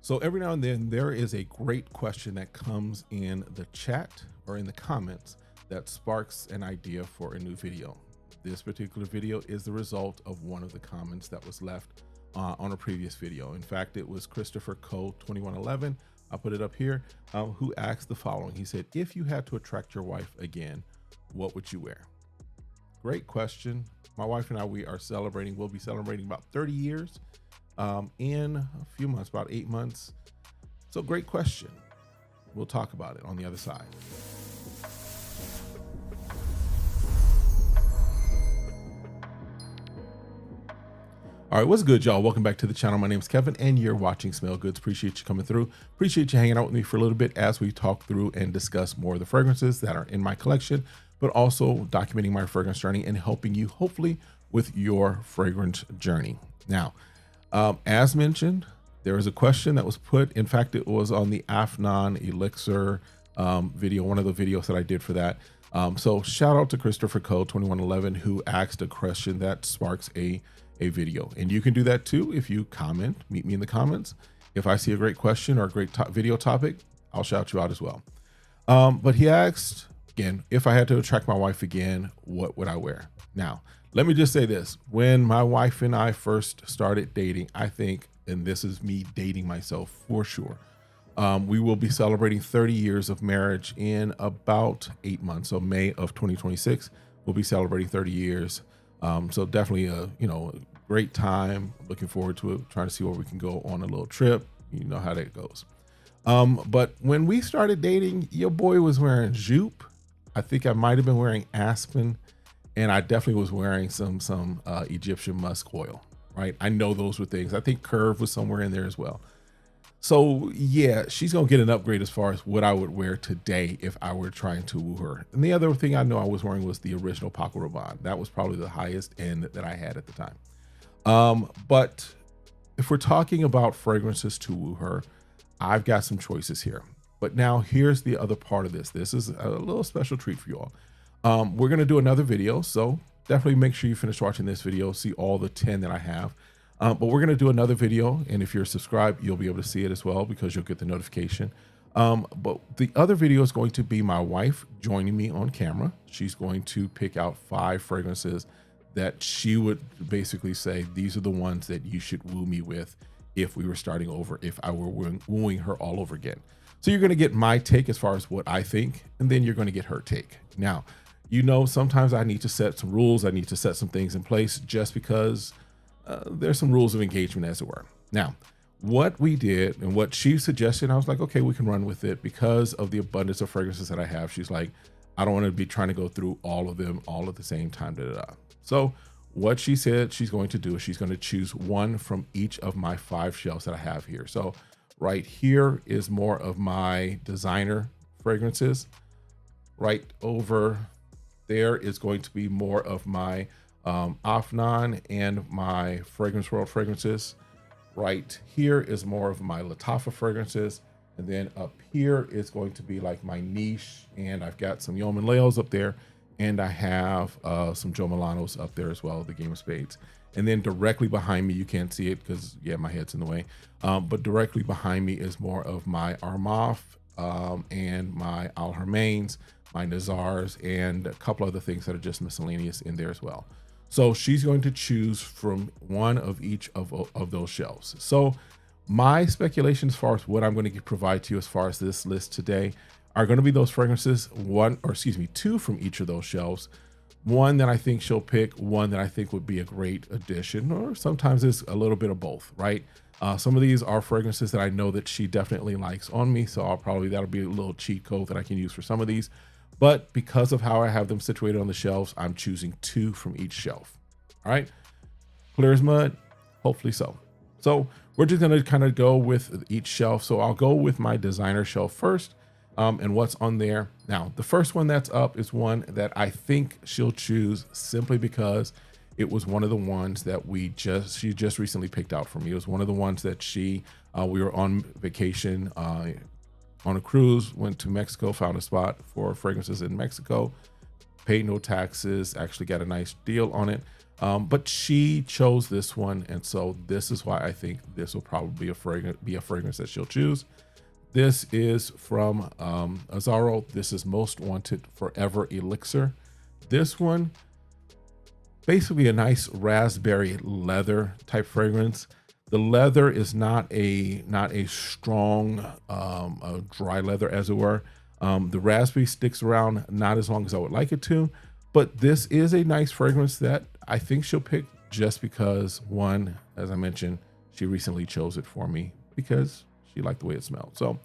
So every now and then there is a great question that comes in the chat or in the comments that sparks an idea for a new video. This particular video is the result of one of the comments that was left on a previous video. In fact, it was Christopher Co 2111. I'll put it up here, who asked the following. He said, if you had to attract your wife again, what would you wear? Great question. My wife and I, we'll be celebrating about 30 years in a few months, about 8 months. So great question. We'll talk about it on the other side. All right, what's good, y'all? Welcome back to the channel. My name is Kevin and you're watching Smell Goods. Appreciate you coming through. Appreciate you hanging out with me for a little bit as we talk through and discuss more of the fragrances that are in my collection, but also documenting my fragrance journey and helping you hopefully with your fragrance journey. Now, as mentioned, there is a question that was put. In fact, it was on the Afnan Elixir video, one of the videos that I did for that. So shout out to Christopher Co 2111 who asked a question that sparks a video, and you can do that too if you comment. Meet me in the comments. If I see a great question or a great video topic, I'll shout you out as well. But he asked again, if I had to attract my wife again, what would I wear? Now, let me just say this. When my wife and I first started dating, I think, and this is me dating myself for sure, we will be celebrating 30 years of marriage in about 8 months. So May of 2026, we'll be celebrating 30 years. So definitely a great time. Looking forward to it. Trying to see where we can go on a little trip. You know how that goes. But when we started dating, your boy was wearing Jupe. I think I might have been wearing Aspen, and I definitely was wearing some Egyptian musk oil. Right? I know those were things. I think Curve was somewhere in there as well. So yeah, she's gonna get an upgrade as far as what I would wear today if I were trying to woo her. And the other thing I know I was wearing was the original Paco Rabanne. That was probably the highest end that I had at the time. But if we're talking about fragrances to woo her, I've got some choices here. But now here's the other part of this. This is a little special treat for you all. We're gonna do another video, so definitely make sure you finish watching this video, see all the 10 that I have. But we're going to do another video, and if you're subscribed, you'll be able to see it as well because you'll get the notification. But the other video is going to be my wife joining me on camera. She's going to pick out 5 fragrances that she would basically say, these are the ones that you should woo me with if we were starting over, if I were wooing her all over again. So you're going to get my take as far as what I think, and then you're going to get her take. Now, sometimes I need to set some rules. I need to set some things in place just because there's some rules of engagement, as it were. Now, what we did and what she suggested, I was like, okay, we can run with it because of the abundance of fragrances that I have. She's like, I don't want to be trying to go through all of them all at the same time. So what she said she's going to do is she's going to choose one from each of my 5 shelves that I have here. So right here is more of my designer fragrances. Right over there is going to be more of my Afnan and my Fragrance World fragrances. Right here is more of my Lattafa fragrances, and then up here is going to be like my niche, and I've got some Yeoman Leos up there, and I have some Joe Milanos up there as well, the Game of Spades. And then directly behind me, you can't see it because my head's in the way, but directly behind me is more of my Armaf and my Al Hermains, my Nazars, and a couple other things that are just miscellaneous in there as well. So she's going to choose from one of each of those shelves. So my speculation as far as what I'm going to provide to you as far as this list today are going to be those fragrances, 2 from each of those shelves. One that I think she'll pick, one that I think would be a great addition, or sometimes it's a little bit of both, right? Some of these are fragrances that I know that she definitely likes on me. So that'll be a little cheat code that I can use for some of these. But because of how I have them situated on the shelves, I'm choosing 2 from each shelf. All right. Clear as mud. Hopefully so. So we're just going to kind of go with each shelf. So I'll go with my designer shelf first and what's on there. Now, the first one that's up is one that I think she'll choose simply because it was one of the ones that she just recently picked out for me. It was one of the ones that we were on vacation on a cruise, went to Mexico, found a spot for fragrances in Mexico, paid no taxes, actually got a nice deal on it. But she chose this one, and so this is why I think this will probably be a fragrance that she'll choose. This is from Azzaro. This is Most Wanted Forever Elixir. This one, basically a nice raspberry leather type fragrance. The leather is not a strong dry leather, as it were. The raspberry sticks around not as long as I would like it to, but this is a nice fragrance that I think she'll pick just because, one, as I mentioned, she recently chose it for me because she liked the way it smelled. So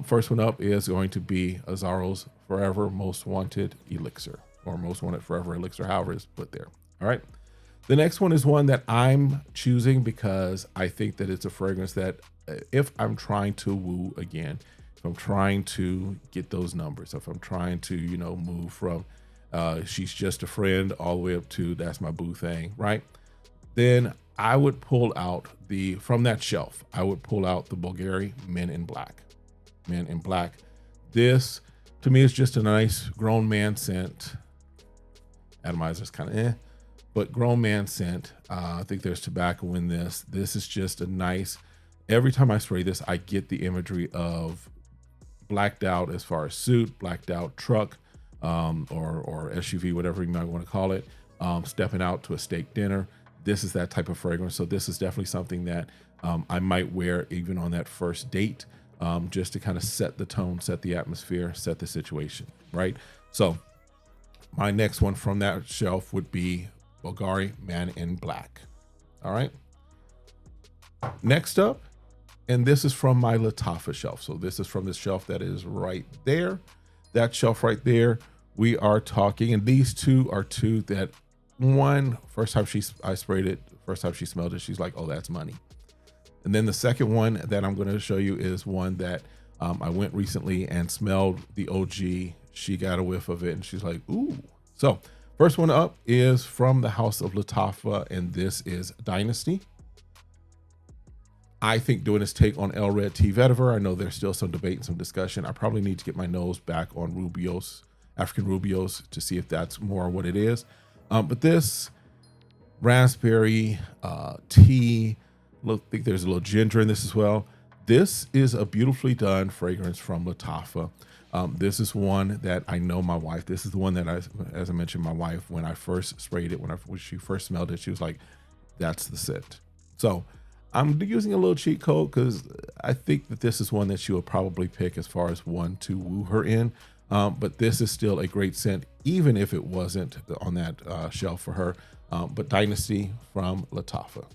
first one up is going to be Azzaro's Forever Most Wanted Elixir, or Most Wanted Forever Elixir, however it's put there. All right. The next one is one that I'm choosing because I think that it's a fragrance that if I'm trying to woo again, if I'm trying to get those numbers, if I'm trying to, move from she's just a friend all the way up to that's my boo thing, right? Then I would pull out from that shelf, I would pull out the Bulgari Men in Black. Men in Black. This, to me, is just a nice grown man scent. Atomizer's kind of but grown man scent. I think there's tobacco in this. This is just a nice, every time I spray this, I get the imagery of blacked out as far as suit, blacked out truck, or SUV, whatever you might want to call it, stepping out to a steak dinner. This is that type of fragrance. So this is definitely something that I might wear even on that first date, just to kind of set the tone, set the atmosphere, set the situation, right? So my next one from that shelf would be Bulgari Man in Black. All right. Next up, and this is from my Lattafa shelf. So this is from the shelf that is right there. That shelf right there, we are talking, and these two are two that, one, first time I sprayed it, first time she smelled it, she's like, oh, that's money. And then the second one that I'm going to show you is one that I went recently and smelled the OG. She got a whiff of it and she's like, ooh. So first one up is from the House of Lattafa, and this is Dynasty. I think doing this take on El Red Tea Vetiver, I know there's still some debate and some discussion. I probably need to get my nose back on Rubios, African Rubios, to see if that's more what it is. But this raspberry tea, I think there's a little ginger in this as well. This is a beautifully done fragrance from Lattafa. This is one that I know my wife, this is the one that as I mentioned, my wife, when I first sprayed it, when she first smelled it, she was like, that's the scent. So I'm using a little cheat code because I think that this is one that she will probably pick as far as one to woo her in. But this is still a great scent, even if it wasn't on that shelf for her. But Dynasty from Lattafa.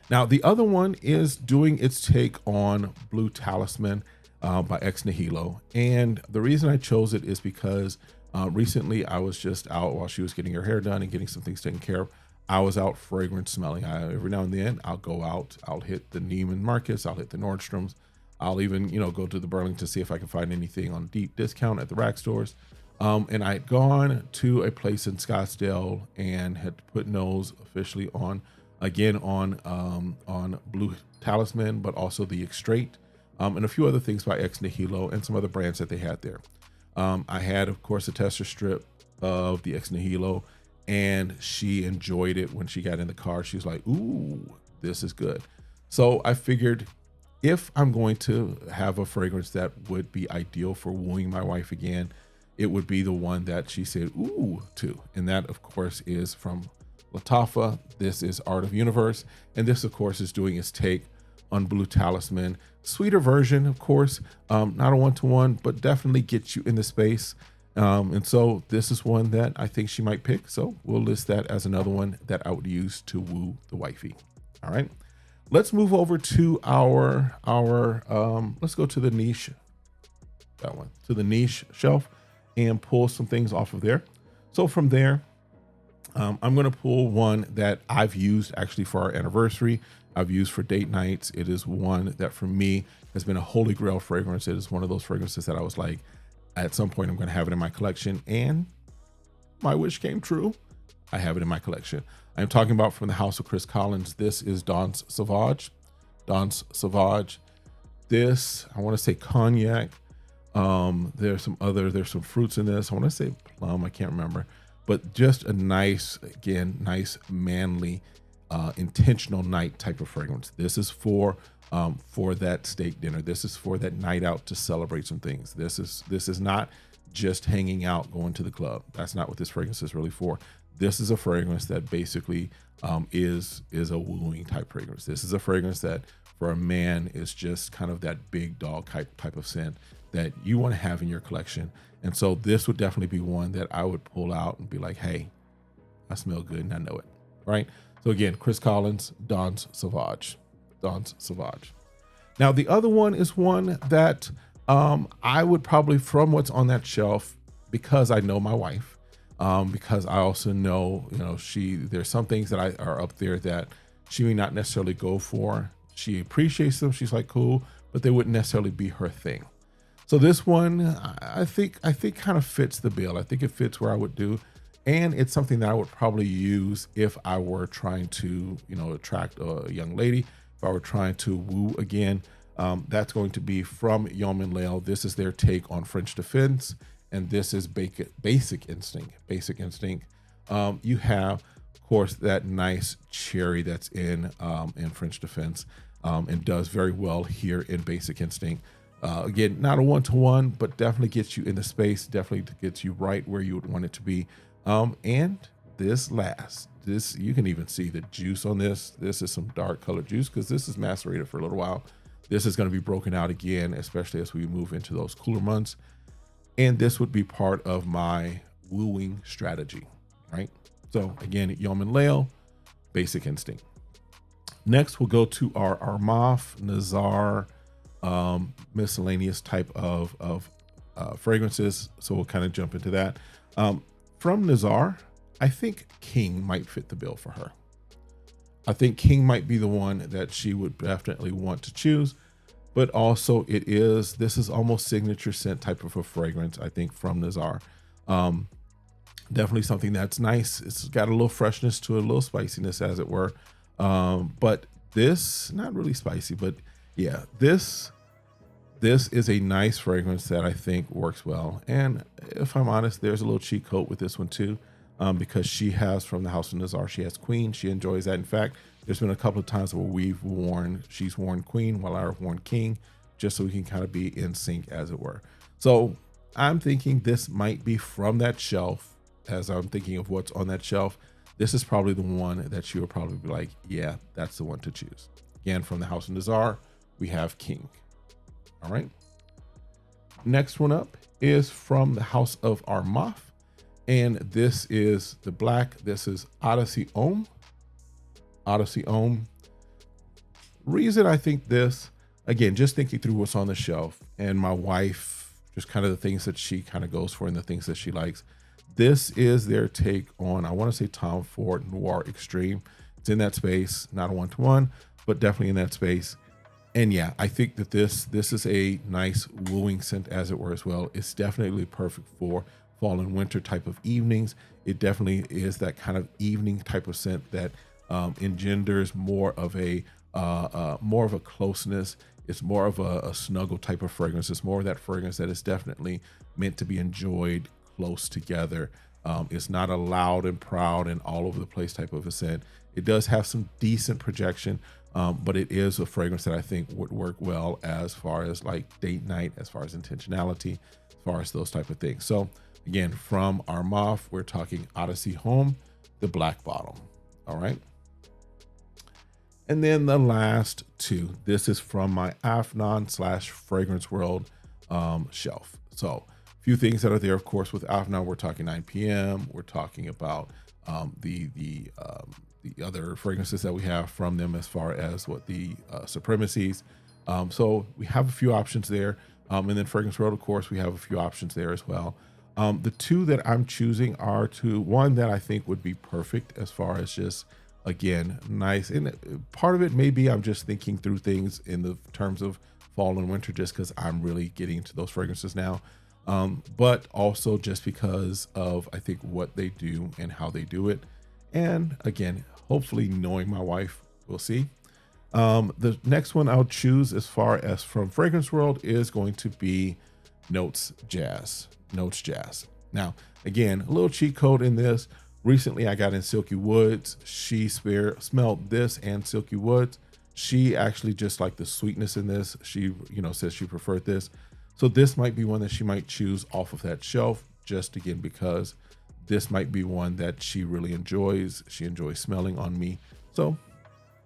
Now, the other one is doing its take on Blue Talisman by Ex Nihilo. And the reason I chose it is because recently I was just out while she was getting her hair done and getting some things taken care of. I was out fragrance smelling. Every now and then I'll go out, I'll hit the Neiman Marcus, I'll hit the Nordstroms. I'll even, go to the Burlington to see if I can find anything on deep discount at the rack stores. And I had gone to a place in Scottsdale and had put nose officially on, again, on Blue Talisman, but also the Extrait, and a few other things by Ex Nihilo and some other brands that they had there. I had, of course, a tester strip of the Ex Nihilo, and she enjoyed it when she got in the car. She was like, ooh, this is good. So I figured if I'm going to have a fragrance that would be ideal for wooing my wife again, it would be the one that she said, ooh, to. And that, of course, is from Lattafa. This is Art of Universe. And this, of course, is doing its take on Blue Talisman. Sweeter version, of course, not a one-to-one, but definitely gets you in the space. And so this is one that I think she might pick. So we'll list that as another one that I would use to woo the wifey. All right. Let's move over to our let's go to the niche, to the niche shelf and pull some things off of there. So from there, I'm going to pull one that I've used actually for our anniversary. I've used for date nights. It is one that for me has been a holy grail fragrance. It is one of those fragrances that I was like, at some point I'm going to have it in my collection, and my wish came true. I have it in my collection. I'm talking about from the House of Chris Collins. This is Danse Sauvage. Danse Sauvage. This, I want to say cognac. There's some fruits in this. I want to say plum. I can't remember. but just a nice, again, nice manly, intentional night type of fragrance. This is for that steak dinner. This is for that night out to celebrate some things. This is not just hanging out, going to the club. That's not what this fragrance is really for. This is a fragrance that basically is a wooing type fragrance. This is a fragrance that for a man is just kind of that big dog type of scent that you want to have in your collection. And so this would definitely be one that I would pull out and be like, hey, I smell good and I know it, right? So again, Chris Collins, Dans Sauvage. Dans Sauvage. Now the other one is one that I would probably, from what's on that shelf, because I know my wife, because I also know, there's some things that are up there that she may not necessarily go for. She appreciates them. She's like, cool, but they wouldn't necessarily be her thing. So this one, I think kind of fits the bill. I think it fits where I would do. And it's something that I would probably use if I were trying to, attract a young lady, if I were trying to woo again. That's going to be from Yeoman Lale. This is their take on French Defense. And this is Basic Instinct. Basic Instinct. You have, of course, that nice cherry that's in French Defense, and does very well here in Basic Instinct. Again, not a one-to-one, but definitely gets you in the space, definitely gets you right where you would want it to be. And this you can even see the juice on this. This is some dark colored juice because this is macerated for a little while. This is going to be broken out again, especially as we move into those cooler months. And this would be part of my wooing strategy, right? So again, Yeoman Lale, Basic Instinct. Next, we'll go to our Armaf Nazar miscellaneous type of fragrances. So we'll kind of jump into that. From Nazar, I think King might fit the bill for her. I think King might be the one that she would definitely want to choose, but also this is almost signature scent type of a fragrance, I think, from Nazar. Definitely something that's nice. It's got a little freshness to it, a little spiciness as it were. But this, not really spicy, but yeah, this is a nice fragrance that I think works well. And if I'm honest, there's a little cheat code with this one too, because she has, from the House of Nazar, she has Queen. She enjoys that. In fact, there's been a couple of times where she's worn Queen while I've worn King, just so we can kind of be in sync, as it were. So I'm thinking this might be from that shelf. As I'm thinking of what's on that shelf, this is probably the one that she would probably be like, yeah, that's the one to choose. Again, from the House of Nazar, we have King. All right. Next one up is from the House of Armaf. And this is the black. This is Odyssey Homme. Odyssey Homme. Reason I think this, again, just thinking through what's on the shelf, and my wife, just kind of the things that she kind of goes for and the things that she likes. This is their take on, I want to say, Tom Ford Noir Extreme. It's in that space, not a one-to-one, but definitely in that space. And yeah, I think that this is a nice wooing scent, as it were, as well. It's definitely perfect for fall and winter type of evenings. It definitely is that kind of evening type of scent that engenders more of a closeness. It's more of a snuggle type of fragrance. It's more of that fragrance that is definitely meant to be enjoyed close together. It's not a loud and proud and all over the place type of a scent. It does have some decent projection, but it is a fragrance that I think would work well as far as like date night, as far as intentionality, as far as those type of things. So again, from Armaf, we're talking Odyssey Homme, the black bottle. All right. And then the last two, this is from my Afnan/Fragrance World shelf. So a few things that are there, of course, with Afnan. We're talking 9 p.m. We're talking about the other fragrances that we have from them, as far as what the supremacies. So we have a few options there. And then Fragrance World, of course, we have a few options there as well. The two that I'm choosing are one that I think would be perfect as far as just, again, nice. And part of it may be I'm just thinking through things in the terms of fall and winter, just because I'm really getting into those fragrances now. But also just because of, I think, what they do and how they do it. And again, hopefully knowing my wife, we'll see. The next one I'll choose as far as from Fragrance World is going to be Notes Jazz. Notes Jazz. Now, Again, a little cheat code in this. Recently, I got in Silky Woods. She smelled this and Silky Woods. She actually just liked the sweetness in this. She, says she preferred this. So this might be one that she might choose off of that shelf, just again, because this might be one that she really enjoys. She enjoys smelling on me. So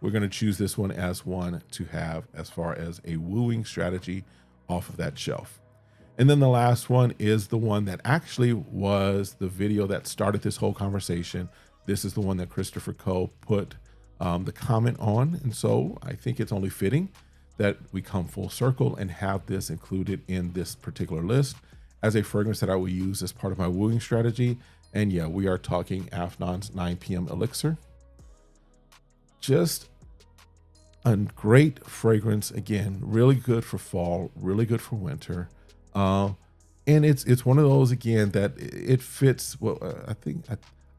we're going to choose this one as one to have as far as a wooing strategy off of that shelf. And then the last one is the one that actually was the video that started this whole conversation. This is the one that Christopher Coe put the comment on. And so I think it's only fitting that we come full circle and have this included in this particular list as a fragrance that I will use as part of my wooing strategy. And yeah, we are talking Afnan's 9 p.m. Elixir. Just a great fragrance. Again, really good for fall, really good for winter. And it's one of those, again, that it fits. Well,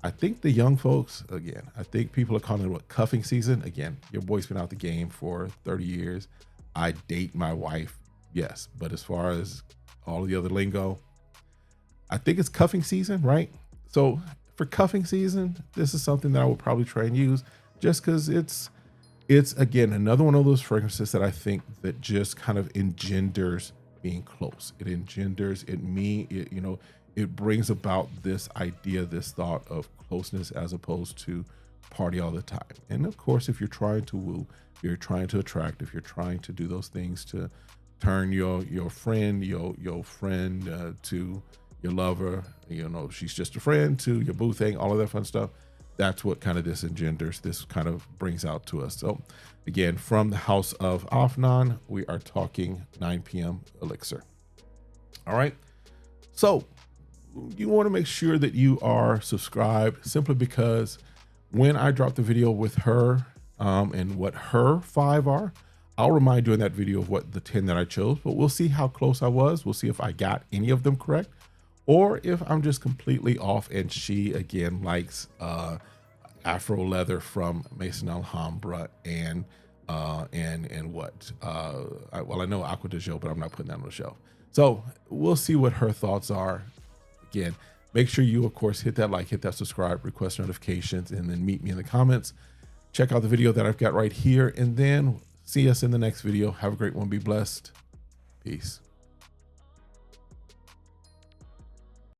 I think the young folks, again, I think people are calling it what, cuffing season. Again, your boy's been out the game for 30 years. I date my wife. Yes. But as far as all the other lingo, I think it's cuffing season, right? So for cuffing season, this is something that I would probably try and use just because it's again, another one of those fragrances that I think that just kind of engenders being close. It engenders it brings about this idea, this thought of closeness as opposed to party all the time. And of course, if you're trying to woo, if you're trying to attract, if you're trying to do those things to turn your friend, your friend to your lover, she's just a friend, to your boo thing, all of that fun stuff. That's what kind of this engenders, this kind of brings out to us. So again, from the house of Afnan, we are talking 9 p.m. Elixir. All right. So you want to make sure that you are subscribed, simply because when I drop the video with her and what her 5 are, I'll remind you in that video of what the 10 that I chose, but we'll see how close I was. We'll see if I got any of them correct, or if I'm just completely off and she again likes Afro leather from Maison Alhambra and what I know Aqua de Gio, but I'm not putting that on the shelf. So we'll see what her thoughts are. Again, make sure you of course hit that like, hit that subscribe, request notifications, and then meet me in the comments. Check out the video that I've got right here, and then see us in the next video. Have a great one. Be blessed. Peace.